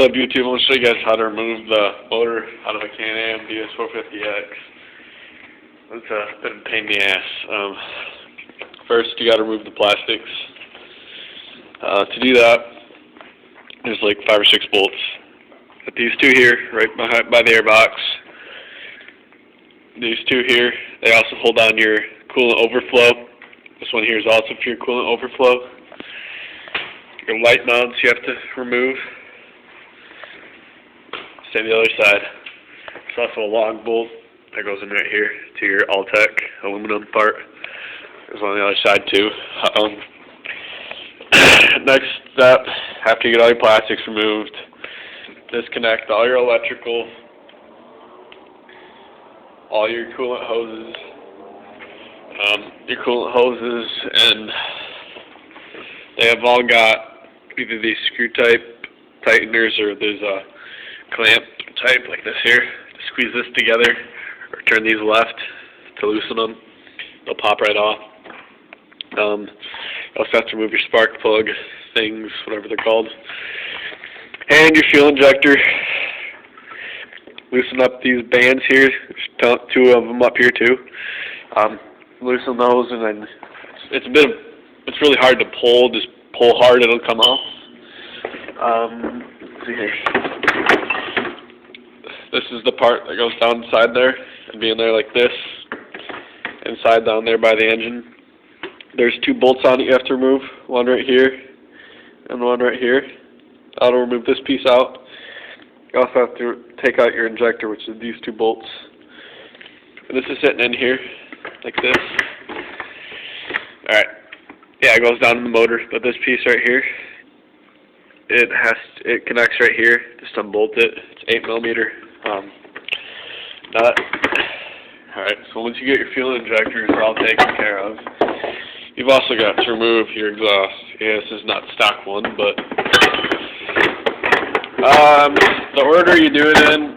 What's up, YouTube? I'm going to show you guys how to remove the motor out of a Can-Am DS450X. It's a bit of a pain in the ass. First, you got to remove the plastics. To do that, there's like 5 or 6 bolts. Got these two here, right behind by the airbox. These two here, they also hold on your coolant overflow. This one here is also for your coolant overflow. Your light mounts you have to remove. Same the other side. There's also a long bolt that goes in right here to your Altec aluminum part. There's one on the other side too. Next step, after you get all your plastics removed, disconnect all your electrical, all your coolant hoses. And they have all got either these screw type tighteners or there's a clamp type like this here. Just squeeze this together or turn these left to loosen them. They'll pop right off. You also have to remove your spark plug things, whatever they're called. And your fuel injector. Loosen up these bands here. There's 2 of them up here too. Loosen those, and then it's really hard to pull. Just pull hard, it'll come off. Let's see here. This is the part that goes down inside there and be in there like this. Inside down there by the engine. There's 2 bolts on it you have to remove. One right here and one right here. I'll remove this piece out. You also have to take out your injector, which is these 2 bolts. And this is sitting in here like this. Alright. Yeah, it goes down in the motor, but this piece right here, it connects right here. Just unbolt it. It's 8mm nut. Alright, so once you get your fuel injectors all taken care of, you've also got to remove your exhaust. Yeah, this is not stock one, but the order you do it in,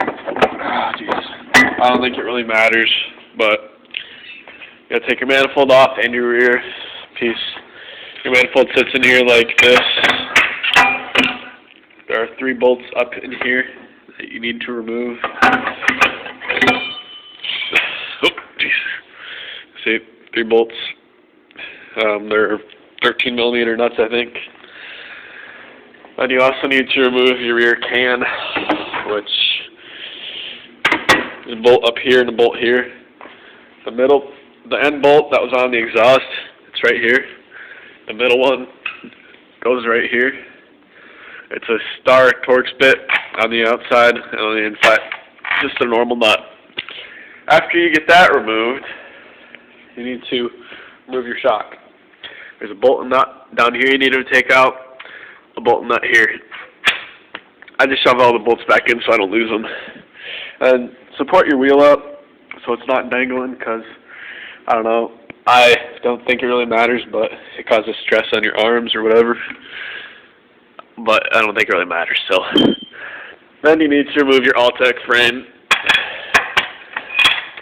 I don't think it really matters, but you gotta take your manifold off and your rear piece. Your manifold sits in here like this. There are 3 bolts up in here that you need to remove. Oh, jeez. See, 3 bolts. They're 13mm nuts, I think. And you also need to remove your rear can, which is a bolt up here and a bolt here. The end bolt that was on the exhaust, it's right here. The middle one goes right here. It's a star Torx bit on the outside and on the inside, just a normal nut. After you get that removed, you need to remove your shock. There's a bolt and nut down here you need to take out, a bolt and nut here. I just shove all the bolts back in so I don't lose them. And support your wheel up so it's not dangling, because, I don't know, I don't think it really matters, but it causes stress on your arms or whatever. But I don't think it really matters, so. Then you need to remove your Altec frame.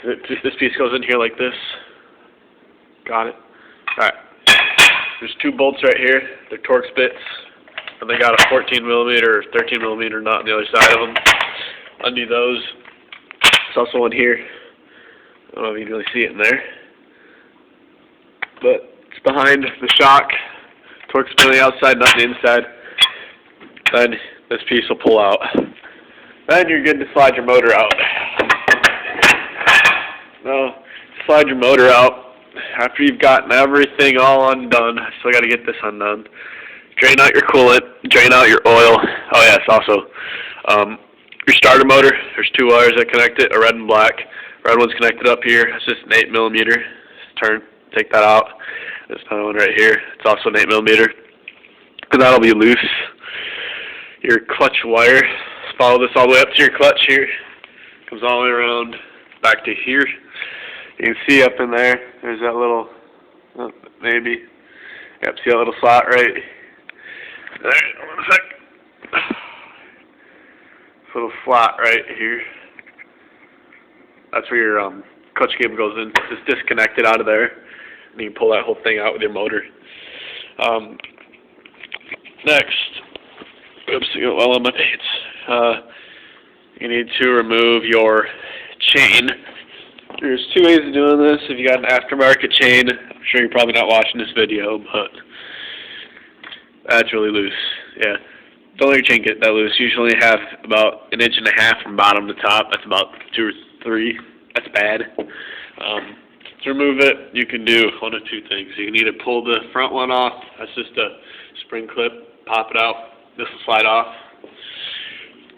This piece goes in here like this. Got it? Alright. There's 2 bolts right here. They're Torx bits. And they got a 14mm or 13mm nut on the other side of them. Undo those. There's also one here. I don't know if you can really see it in there. But it's behind the shock. Torx bit on the outside, nut on the inside. Then this piece will pull out. Then you're good to slide your motor out. Now, slide your motor out. After you've gotten everything all undone, I still got to get this undone. Drain out your coolant, drain out your oil. Oh yes, also, your starter motor, there's 2 wires that connect it, a red and black. Red one's connected up here, it's just an 8mm. Turn, take that out. This other one right here, it's also an 8mm. And that'll be loose. Your clutch wire, follow this all the way up to your clutch here. Comes all the way around back to here. You can see up in there, there's that little, maybe, yep, see that little slot right? Alright, hold on a sec. This little slot right here. That's where your clutch cable goes in. Just disconnect it out of there, and you can pull that whole thing out with your motor. Next, oops, I got well on my pants. you need to remove your chain. There's two ways of doing this. If you got an aftermarket chain, I'm sure you're probably not watching this video, but that's really loose. Yeah, don't let your chain get that loose. You usually have about 1.5 inches from bottom to top. That's about 2 or 3. That's bad. To remove it, you can do one of two things. You can either pull the front one off. That's just a spring clip. Pop it out. This will slide off.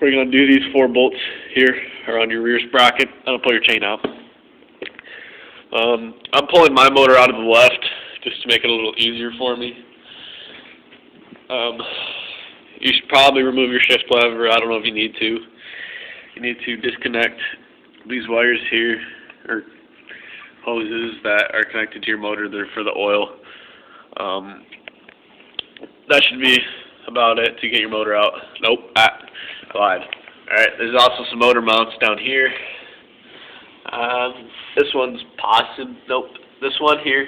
We're going to do these 4 bolts here around your rear sprocket. That'll pull your chain out. I'm pulling my motor out of the left just to make it a little easier for me. You should probably remove your shift lever. I don't know if you need to. You need to disconnect these wires here, or hoses that are connected to your motor. They're for the oil. That should be about it to get your motor out. Nope, I lied. Alright, there's also some motor mounts down here. This one's possible. Nope, this one here,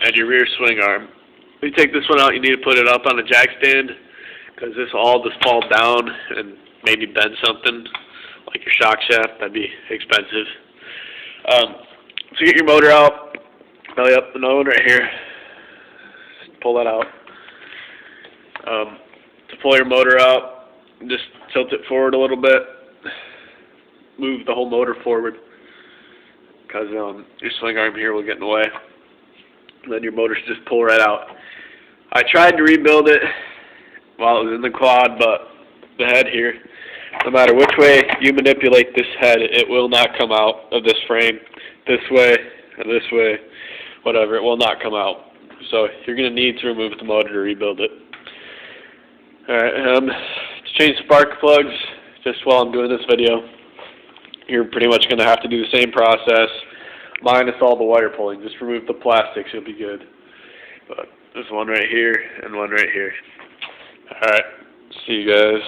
and your rear swing arm. When you take this one out, you need to put it up on a jack stand, because this will all just fall down and maybe bend something, like your shock shaft. That'd be expensive. So get your motor out, belly up, another one right here. Just pull that out. To pull your motor out, just tilt it forward a little bit. Move the whole motor forward, because your swing arm here will get in the way. And then your motor should just pull right out. I tried to rebuild it while it was in the quad, but the head here, no matter which way you manipulate this head, it will not come out of this frame. This way, or this way, whatever, it will not come out. So you're going to need to remove the motor to rebuild it. Alright, to change spark plugs, just while I'm doing this video, you're pretty much going to have to do the same process, minus all the wire pulling. Just remove the plastics, you'll be good. But there's one right here and one right here. Alright, see you guys.